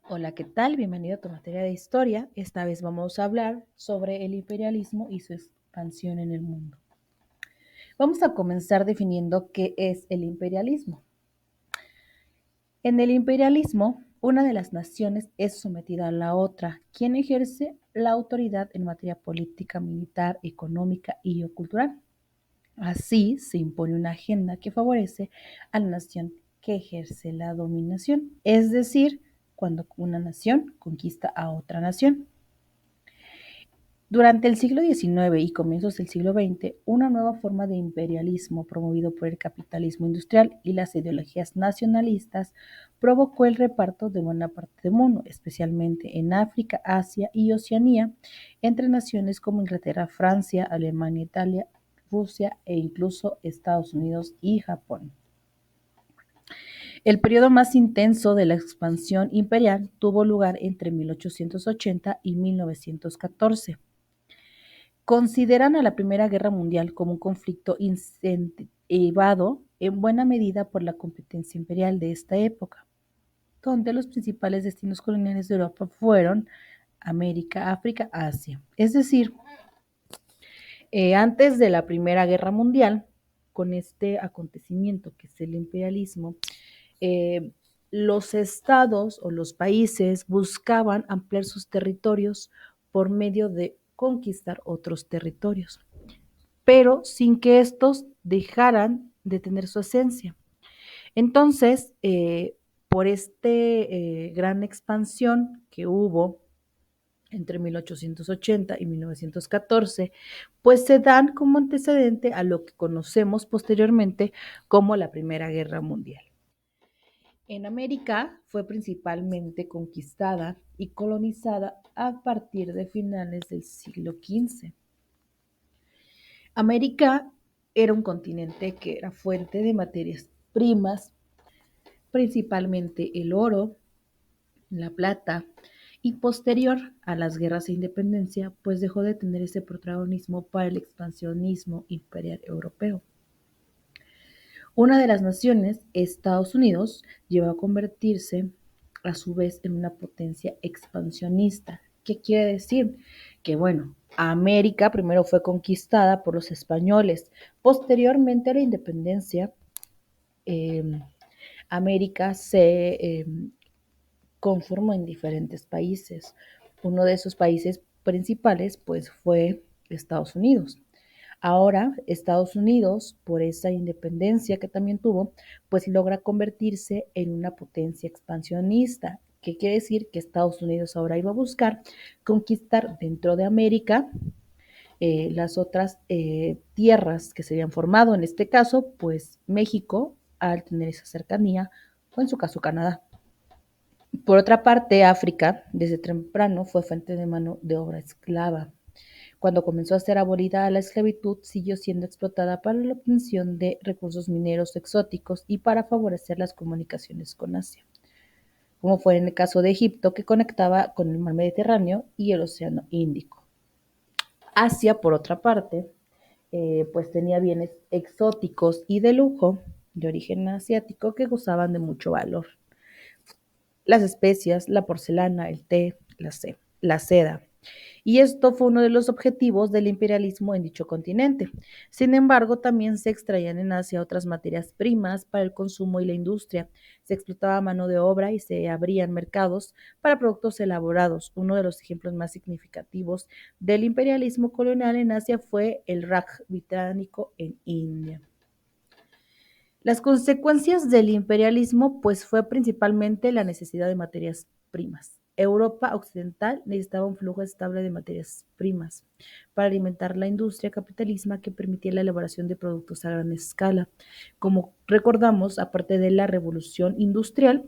Hola, ¿qué tal? Bienvenido a tu materia de historia. Esta vez vamos a hablar sobre el imperialismo y su expansión en el mundo. Vamos a comenzar definiendo qué es el imperialismo. En el imperialismo, una de las naciones es sometida a la otra, quien ejerce la autoridad en materia política, militar, económica y o cultural. Así se impone una agenda que favorece a la nación que ejerce la dominación, es decir, cuando una nación conquista a otra nación. Durante el siglo XIX y comienzos del siglo XX, una nueva forma de imperialismo promovido por el capitalismo industrial y las ideologías nacionalistas provocó el reparto de buena parte del mundo, especialmente en África, Asia y Oceanía, entre naciones como Inglaterra, Francia, Alemania, Italia, Rusia e incluso Estados Unidos y Japón. El periodo más intenso de la expansión imperial tuvo lugar entre 1880 y 1914. Consideran a la Primera Guerra Mundial como un conflicto incentivado en buena medida por la competencia imperial de esta época, donde los principales destinos coloniales de Europa fueron América, África, Asia. Es decir, antes de la Primera Guerra Mundial, con este acontecimiento que es el imperialismo, eh, los estados o los países buscaban ampliar sus territorios por medio de conquistar otros territorios, pero sin que estos dejaran de tener su esencia. Entonces, por este gran expansión que hubo entre 1880 y 1914, pues se dan como antecedente a lo que conocemos posteriormente como la Primera Guerra Mundial. En América fue principalmente conquistada y colonizada a partir de finales del siglo XV. América era un continente que era fuente de materias primas, principalmente el oro, la plata, y posterior a las guerras de independencia, pues dejó de tener ese protagonismo para el expansionismo imperial europeo. Una de las naciones, Estados Unidos, llegó a convertirse a su vez en una potencia expansionista. ¿Qué quiere decir? Que bueno, América primero fue conquistada por los españoles, posteriormente a la independencia, eh, América se conformó en diferentes países. Uno de esos países principales pues fue Estados Unidos. Ahora, Estados Unidos, por esa independencia que también tuvo, pues logra convertirse en una potencia expansionista. ¿Qué quiere decir? Que Estados Unidos ahora iba a buscar conquistar dentro de América las otras tierras que se habían formado. En este caso, pues México, al tener esa cercanía, o en su caso Canadá. Por otra parte, África, desde temprano, fue fuente de mano de obra esclava. Cuando comenzó a ser abolida la esclavitud, siguió siendo explotada para la obtención de recursos mineros exóticos y para favorecer las comunicaciones con Asia, como fue en el caso de Egipto, que conectaba con el mar Mediterráneo y el Océano Índico. Asia, por otra parte, pues tenía bienes exóticos y de lujo de origen asiático que gozaban de mucho valor. Las especias, la porcelana, el té, la seda. Y esto fue uno de los objetivos del imperialismo en dicho continente. Sin embargo, también se extraían en Asia otras materias primas para el consumo y la industria. Se explotaba mano de obra y se abrían mercados para productos elaborados. Uno de los ejemplos más significativos del imperialismo colonial en Asia fue el Raj británico en India. Las consecuencias del imperialismo pues fue principalmente la necesidad de materias primas. Europa occidental necesitaba un flujo estable de materias primas para alimentar la industria capitalista que permitía la elaboración de productos a gran escala. Como recordamos, aparte de la revolución industrial,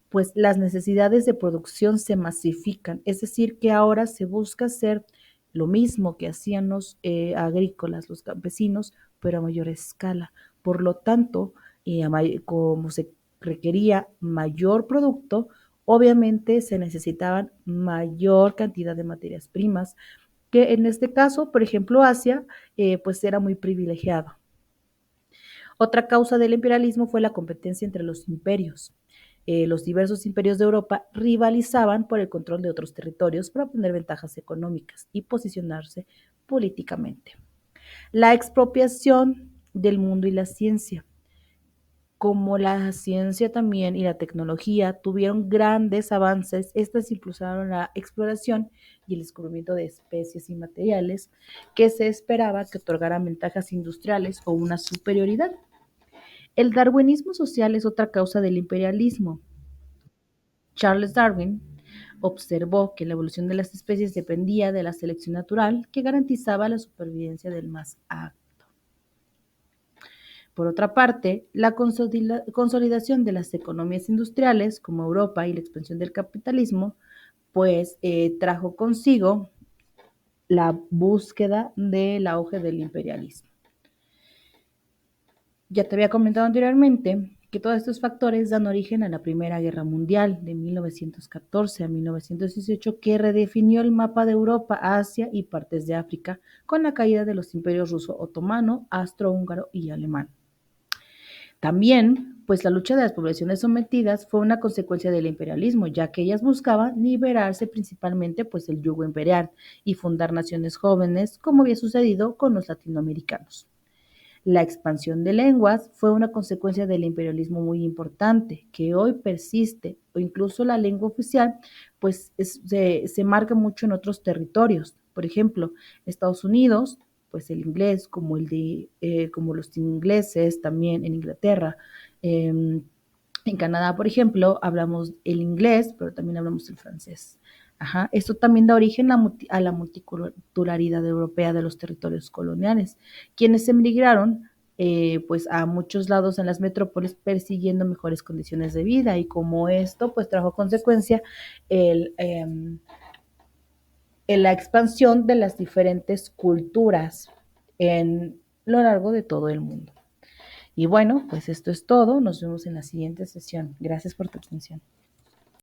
pues las necesidades de producción se masifican, es decir, que ahora se busca hacer lo mismo que hacían los agrícolas, los campesinos, pero a mayor escala. Por lo tanto, como se requería mayor producto, obviamente se necesitaban mayor cantidad de materias primas, que en este caso, por ejemplo, Asia, pues era muy privilegiado. Otra causa del imperialismo fue la competencia entre los imperios. los diversos imperios de Europa rivalizaban por el control de otros territorios para obtener ventajas económicas y posicionarse políticamente. La expropiación del mundo y la ciencia. Como la ciencia también y la tecnología tuvieron grandes avances, estas impulsaron la exploración y el descubrimiento de especies y materiales que se esperaba que otorgaran ventajas industriales o una superioridad. El darwinismo social es otra causa del imperialismo. Charles Darwin observó que la evolución de las especies dependía de la selección natural que garantizaba la supervivencia del más apto. Por otra parte, la consolidación de las economías industriales, como Europa, y la expansión del capitalismo, pues trajo consigo la búsqueda del auge del imperialismo. Ya te había comentado anteriormente que todos estos factores dan origen a la Primera Guerra Mundial de 1914 a 1918, que redefinió el mapa de Europa, Asia y partes de África con la caída de los imperios ruso, otomano, austrohúngaro y alemán. También, pues la lucha de las poblaciones sometidas fue una consecuencia del imperialismo, ya que ellas buscaban liberarse principalmente pues del yugo imperial y fundar naciones jóvenes, como había sucedido con los latinoamericanos. La expansión de lenguas fue una consecuencia del imperialismo muy importante, que hoy persiste, o incluso la lengua oficial, pues se marca mucho en otros territorios. Por ejemplo, Estados Unidos, pues el inglés, como los ingleses, también en Inglaterra. En Canadá, por ejemplo, hablamos el inglés, pero también hablamos el francés. Ajá. Esto también da origen a la multiculturalidad europea de los territorios coloniales, quienes emigraron pues a muchos lados en las metrópolis persiguiendo mejores condiciones de vida, y como esto pues trajo consecuencia el, en la expansión de las diferentes culturas en lo largo de todo el mundo. Y bueno, pues esto es todo. Nos vemos en la siguiente sesión. Gracias por tu atención.